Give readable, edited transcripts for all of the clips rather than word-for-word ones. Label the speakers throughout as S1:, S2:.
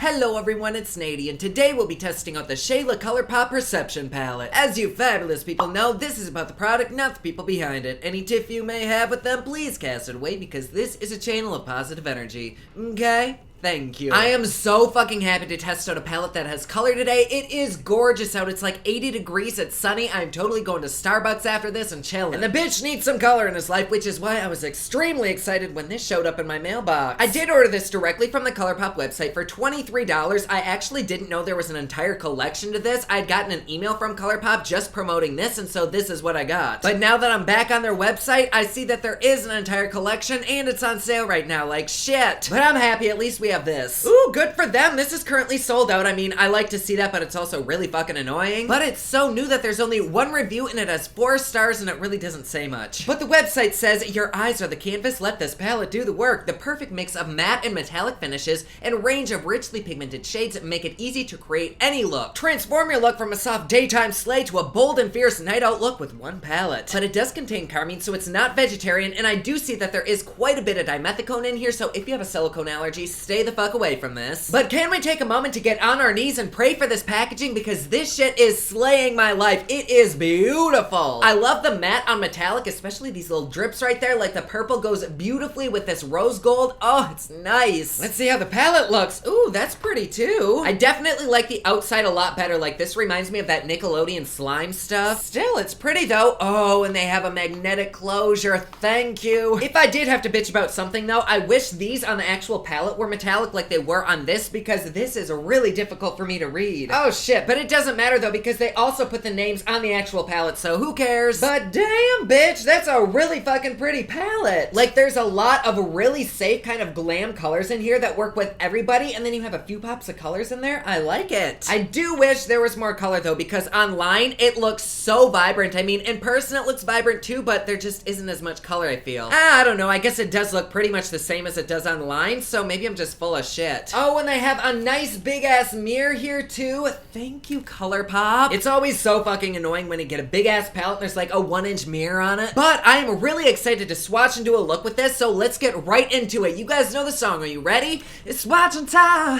S1: Hello everyone, it's Nady, and today we'll be testing out the Shayla Colourpop Perception Palette. As you fabulous people know, this is about the product, not the people behind it. Any tiff you may have with them, please cast it away because this is a channel of positive energy, okay? Thank you. I am so fucking happy to test out a palette that has color today. It is gorgeous out. It's like 80 degrees. It's sunny. I'm totally going to Starbucks after this and chilling. And the bitch needs some color in his life, which is why I was extremely excited when this showed up in my mailbox. I did order this directly from the Colourpop website for $23. I actually didn't know there was an entire collection to this. I'd gotten an email from Colourpop just promoting this, and so this is what I got. But now that I'm back on their website, I see that there is an entire collection and it's on sale right now. Like shit. But I'm happy, at least we have this. Ooh, good for them. This is currently sold out. I mean, I like to see that, but it's also really fucking annoying. But it's so new that there's only one review and it has 4 stars and it really doesn't say much. But the website says, your eyes are the canvas, let this palette do the work. The perfect mix of matte and metallic finishes and a range of richly pigmented shades make it easy to create any look. Transform your look from a soft daytime sleigh to a bold and fierce night out look with one palette. But it does contain carmine, so it's not vegetarian, and I do see that there is quite a bit of dimethicone in here, so if you have a silicone allergy, stay the fuck away from this. But can we take a moment to get on our knees and pray for this packaging, because this shit is slaying my life. It is beautiful. I love the matte on metallic, especially these little drips right there. Like the purple goes beautifully with this rose gold. Oh, it's nice. Let's see how the palette looks. Ooh, that's pretty too. I definitely like the outside a lot better. Like this reminds me of that Nickelodeon slime stuff. Still, it's pretty though. Oh, and they have a magnetic closure. Thank you. If I did have to bitch about something though, I wish these on the actual palette were metallic like they were on this, because this is really difficult for me to read. Oh shit, but it doesn't matter though, because they also put the names on the actual palette, so who cares? But damn bitch, that's a really fucking pretty palette. Like there's a lot of really safe kind of glam colors in here that work with everybody, and then you have a few pops of colors in there. I like it. I do wish there was more color though, because online it looks so vibrant. I mean, in person it looks vibrant too, but there just isn't as much color, I feel. I don't know, I guess it does look pretty much the same as it does online, so maybe I'm just full of shit. Oh, and they have a nice big ass mirror here too. Thank you, Colourpop. It's always so fucking annoying when you get a big ass palette and there's like a 1-inch mirror on it. But I am really excited to swatch and do a look with this, so let's get right into it. You guys know the song. Are you ready? It's swatching time.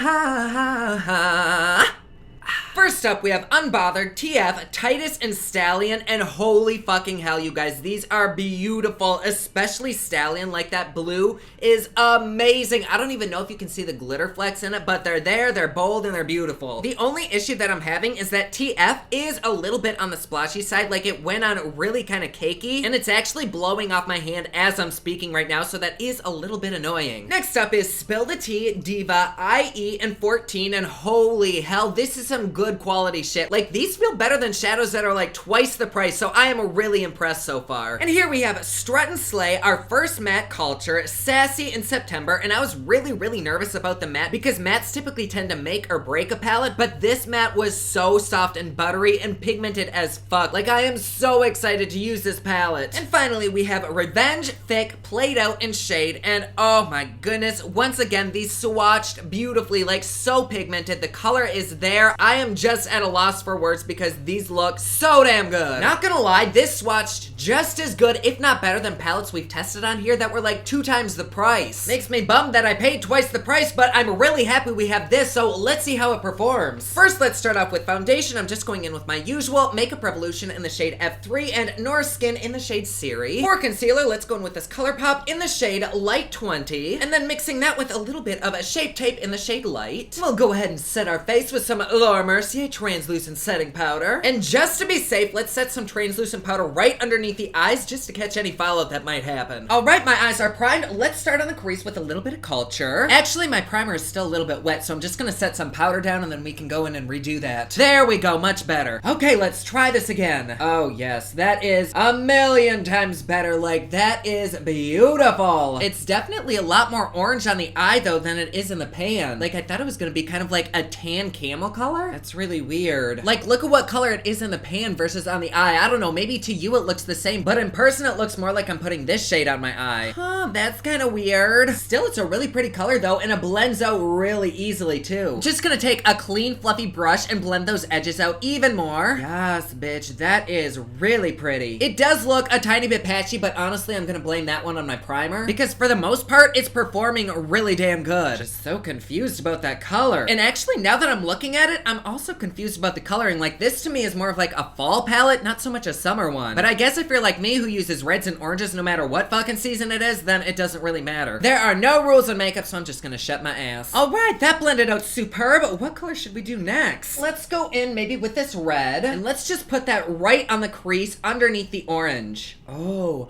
S1: First up, we have Unbothered, TF, Titus, and Stallion, and holy fucking hell, you guys, these are beautiful, especially Stallion. Like, that blue is amazing. I don't even know if you can see the glitter flecks in it, but they're there, they're bold, and they're beautiful. The only issue that I'm having is that TF is a little bit on the splotchy side. Like, it went on really kind of cakey, and it's actually blowing off my hand as I'm speaking right now, so that is a little bit annoying. Next up is Spill the Tea, Diva, IE, and 14, and holy hell, this is some good quality shit. Like, these feel better than shadows that are like twice the price, so I am really impressed so far. And here we have Strut and Slay, our first matte culture, Sassy in September, and I was really nervous about the matte because mattes typically tend to make or break a palette, but this matte was so soft and buttery and pigmented as fuck. Like, I am so excited to use this palette. And finally, we have Revenge, Thick, Played Out, and Shade, and oh my goodness, once again, these swatched beautifully, like so pigmented. The color is there. I am just at a loss for words because these look so damn good. Not gonna lie, this swatched just as good, if not better, than palettes we've tested on here that were like 2 times the price. Makes me bummed that I paid twice the price, but I'm really happy we have this, so let's see how it performs. First, let's start off with foundation. I'm just going in with my usual Makeup Revolution in the shade F3 and Nora Skin in the shade Siri. For concealer, let's go in with this Colourpop in the shade Light 20, and then mixing that with a little bit of a Shape Tape in the shade Light. We'll go ahead and set our face with some Laura Mercier translucent setting powder. And just to be safe, let's set some translucent powder right underneath the eyes just to catch any fallout that might happen. Alright, my eyes are primed. Let's start on the crease with a little bit of culture. Actually, my primer is still a little bit wet, so I'm just gonna set some powder down and then we can go in and redo that. There we go, much better. Okay, let's try this again. Oh yes, that is a million times better. Like, that is beautiful. It's definitely a lot more orange on the eye though than it is in the pan. Like, I thought it was gonna be kind of like a tan camel color. That's That's really weird. Like, look at what color it is in the pan versus on the eye. I don't know, maybe to you it looks the same, but in person it looks more like I'm putting this shade on my eye. Huh, that's kind of weird. Still, it's a really pretty color though, and it blends out really easily too. Just gonna take a clean, fluffy brush and blend those edges out even more. Yes, bitch, that is really pretty. It does look a tiny bit patchy, but honestly, I'm gonna blame that one on my primer, because for the most part, it's performing really damn good. Just so confused about that color. And actually, now that I'm looking at it, I'm also confused about the coloring. Like, this to me is more of like a fall palette, not so much a summer one. But I guess if you're like me, who uses reds and oranges no matter what fucking season it is, then it doesn't really matter. There are no rules in makeup, so I'm just gonna shut my ass. All right, that blended out superb. What color should we do next? Let's go in maybe with this red, and let's just put that right on the crease underneath the orange. Oh,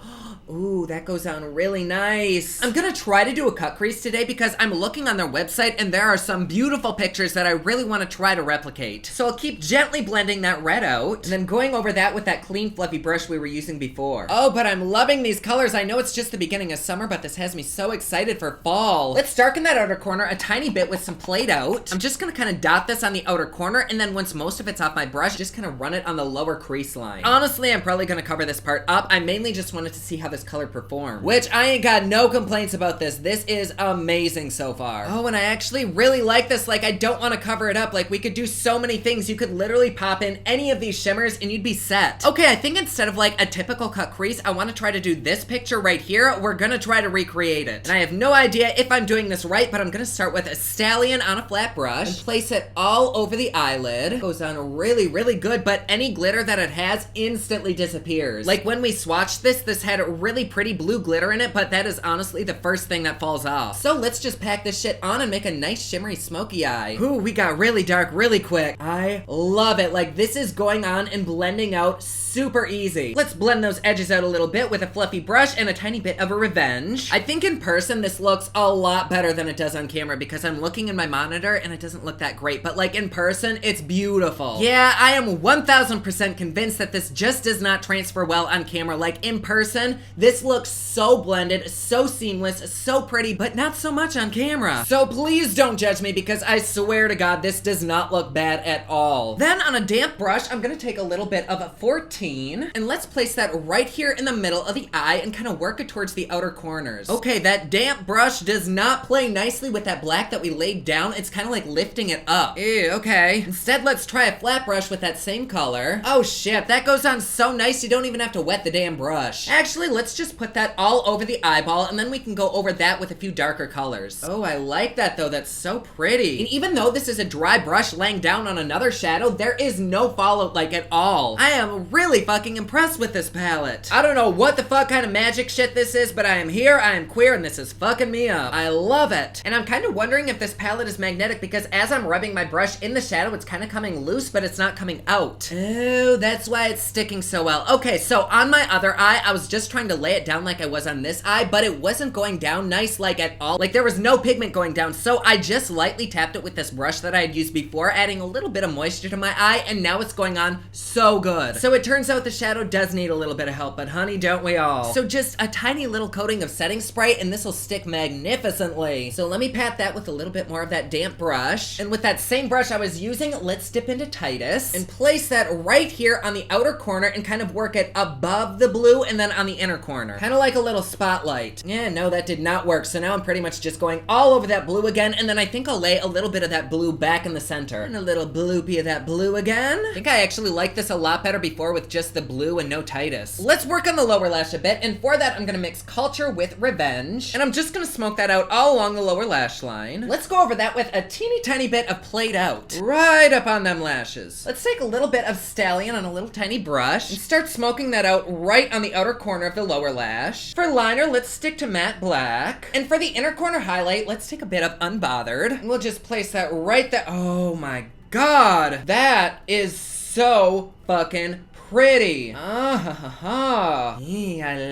S1: ooh, that goes on really nice. I'm gonna try to do a cut crease today because I'm looking on their website and there are some beautiful pictures that I really want to try to replicate. So I'll keep gently blending that red out and then going over that with that clean fluffy brush we were using before. Oh, but I'm loving these colors. I know it's just the beginning of summer, but this has me so excited for fall. Let's darken that outer corner a tiny bit with some Play-Doh. I'm just gonna kind of dot this on the outer corner, and then once most of it's off my brush, just kind of run it on the lower crease line. Honestly, I'm probably gonna cover this part up. I mainly just wanted to see how this color performed, which I ain't got no complaints about this. This is amazing so far. Oh, and I actually really like this. Like, I don't want to cover it up. Like, we could do so many things. You could literally pop in any of these shimmers and you'd be set. Okay, I think instead of like a typical cut crease, I want to try to do this picture right here. We're gonna try to recreate it. And I have no idea if I'm doing this right, but I'm gonna start with a stallion on a flat brush and place it all over the eyelid. It goes on really, really good, but any glitter that it has instantly disappears. Like when we swatched this had a really pretty blue glitter in it, but that is honestly the first thing that falls off. So let's just pack this shit on and make a nice shimmery smoky eye. Ooh, we got really dark really quick. I love it. Like, this is going on and blending out super easy. Let's blend those edges out a little bit with a fluffy brush and a tiny bit of a Revenge. I think in person this looks a lot better than it does on camera because I'm looking in my monitor and it doesn't look that great, but like in person, it's beautiful. Yeah, I am 1000% convinced that this just does not transfer well on camera. Like in person, this looks so blended, so seamless, so pretty, but not so much on camera. So please don't judge me because I swear to God, this does not look bad at all. Then on a damp brush, I'm gonna take a little bit of a 14 and let's place that right here in the middle of the eye and kind of work it towards the outer corners. Okay, that damp brush does not play nicely with that black that we laid down. It's kind of like lifting it up. Ew, okay. Instead, let's try a flat brush with that same color. Oh shit, that goes on so nice you don't even have to wet the damn brush. Actually, let's just put that all over the eyeball and then we can go over that with a few darker colors. Oh, I like that though. That's so pretty. And even though this is a dry brush laying down on another shadow, there is no fallout like at all. I am really fucking impressed with this palette. I don't know what the fuck kind of magic shit this is, but I am here, I am queer, and this is fucking me up. I love it. And I'm kind of wondering if this palette is magnetic because as I'm rubbing my brush in the shadow, it's kind of coming loose, but it's not coming out. Oh, that's why it's sticking so well. Okay, so on my other eye, I was just trying to lay it down like I was on this eye, but it wasn't going down nice like at all. Like there was no pigment going down, so I just lightly tapped it with this brush that I had used before, adding a little bit of moisture to my eye, and now it's going on so good. So it turns out the shadow does need a little bit of help, but honey, don't we all? So just a tiny little coating of setting spray and this will stick magnificently. So let me pat that with a little bit more of that damp brush. And with that same brush I was using, let's dip into Titus and place that right here on the outer corner and kind of work it above the blue and then on the inner corner. Kind of like a little spotlight. Yeah, no, that did not work. So now I'm pretty much just going all over that blue again, and then I think I'll lay a little bit of that blue back in the center. And a little bloopy of that blue again. I think I actually liked this a lot better before with just the blue and no Titus. Let's work on the lower lash a bit, and for that I'm gonna mix Culture with Revenge, and I'm just gonna smoke that out all along the lower lash line. Let's go over that with a teeny tiny bit of Played Out, right up on them lashes. Let's take a little bit of Stallion on a little tiny brush, and start smoking that out right on the outer corner of the lower lash. For liner, let's stick to Matte Black, and for the inner corner highlight, let's take a bit of Unbothered, and we'll just place that right there. Oh my God, that is so fucking pretty. I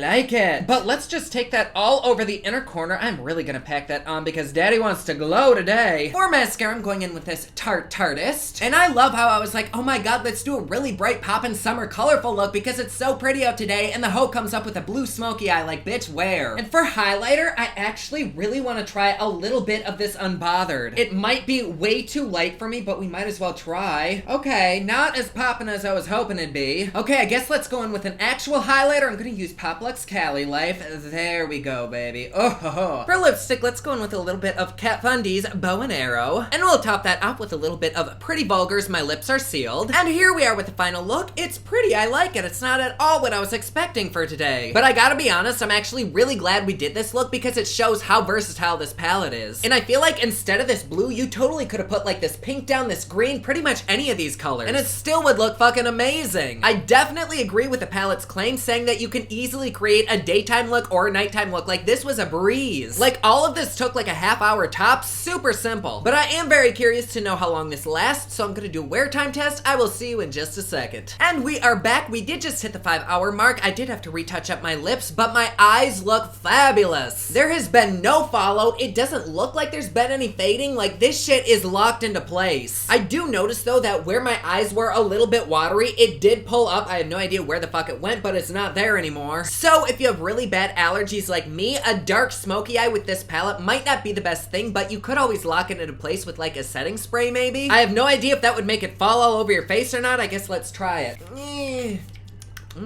S1: like it. But let's just take that all over the inner corner. I'm really gonna pack that on because daddy wants to glow today. For mascara, I'm going in with this Tartist. And I love how I was like, oh my god, let's do a really bright poppin' summer colorful look because it's so pretty out today, and the hoe comes up with a blue smoky eye like, bitch, where? And for highlighter, I actually really want to try a little bit of this Unbothered. It might be way too light for me, but we might as well try. Okay, not as poppin' as I was hoping it'd be. Okay, I guess let's go in with an actual highlighter. I'm gonna use PopLuxe Cali Life. There we go, baby. Oh ho ho. For lipstick, let's go in with a little bit of Kat Von D's Bow and Arrow. And we'll top that up with a little bit of Pretty Vulgar's My Lips Are Sealed. And here we are with the final look. It's pretty, I like it. It's not at all what I was expecting for today. But I gotta be honest, I'm actually really glad we did this look because it shows how versatile this palette is. And I feel like instead of this blue, you totally could have put like this pink down, this green, pretty much any of these colors. And it still would look fucking amazing. I definitely agree with the palette's claim saying that you can easily create a daytime look or a nighttime look. Like, this was a breeze. Like, all of this took like a half-hour top. Super simple. But I am very curious to know how long this lasts, so I'm gonna do a wear time test. I will see you in just a second. And we are back. We did just hit the 5-hour mark. I did have to retouch up my lips, but my eyes look fabulous. There has been no fallout. It doesn't look like there's been any fading. Like, this shit is locked into place. I do notice though that where my eyes were a little bit watery, it did pull up. I have no idea where the fuck it went, but it's not there anymore. So if you have really bad allergies like me, a dark smoky eye with this palette might not be the best thing, but you could always lock it into place with like a setting spray maybe. I have no idea if that would make it fall all over your face or not. I guess let's try it.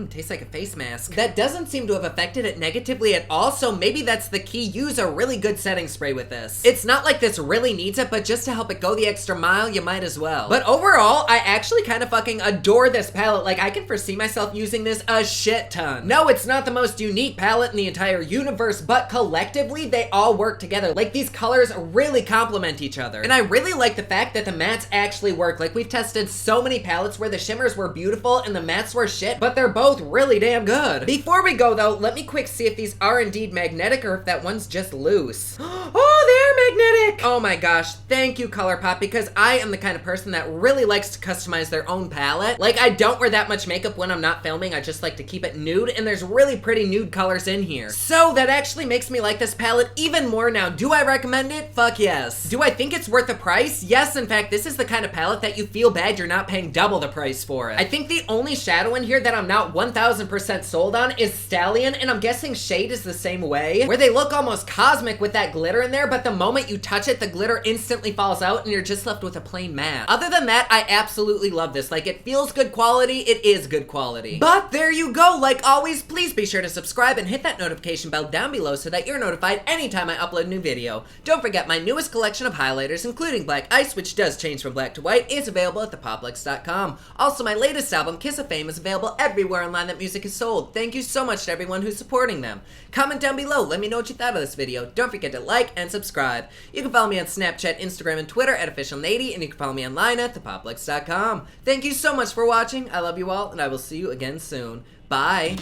S1: Tastes like a face mask. That doesn't seem to have affected it negatively at all, so maybe that's the key. Use a really good setting spray with this. It's not like this really needs it, but just to help it go the extra mile, you might as well. But overall, I actually kind of fucking adore this palette. Like, I can foresee myself using this a shit ton. No, it's not the most unique palette in the entire universe, but collectively, they all work together. Like, these colors really complement each other. And I really like the fact that the mattes actually work. Like, we've tested so many palettes where the shimmers were beautiful and the mattes were shit, but they're both really damn good. Before we go though, let me quick see if these are indeed magnetic or if that one's just loose. Oh, they're magnetic! Oh my gosh, thank you Colourpop, because I am the kind of person that really likes to customize their own palette. Like, I don't wear that much makeup when I'm not filming. I just like to keep it nude, and there's really pretty nude colors in here. So that actually makes me like this palette even more now. Do I recommend it? Fuck yes. Do I think it's worth the price? Yes, in fact, this is the kind of palette that you feel bad you're not paying double the price for it. I think the only shadow in here that I'm not 1000% sold on is Stallion, and I'm guessing Shade is the same way, where they look almost cosmic with that glitter in there, but the moment you touch it, the glitter instantly falls out and you're just left with a plain matte. Other than that, I absolutely love this. Like, it feels good quality, it is good quality. But there you go. Like always, please be sure to subscribe and hit that notification bell down below so that you're notified anytime I upload a new video. Don't forget my newest collection of highlighters, including Black Ice, which does change from black to white, is available at thepoplux.com. Also, my latest album, Kiss of Fame, is available everywhere online that music is sold. Thank you so much to everyone who's supporting them. Comment down below, let me know what you thought of this video. Don't forget to like and subscribe. You can follow me on Snapchat, Instagram, and Twitter at officialnady, and you can follow me online at thepoplux.com. Thank you so much for watching. I love you all, and I will see you again soon. Bye.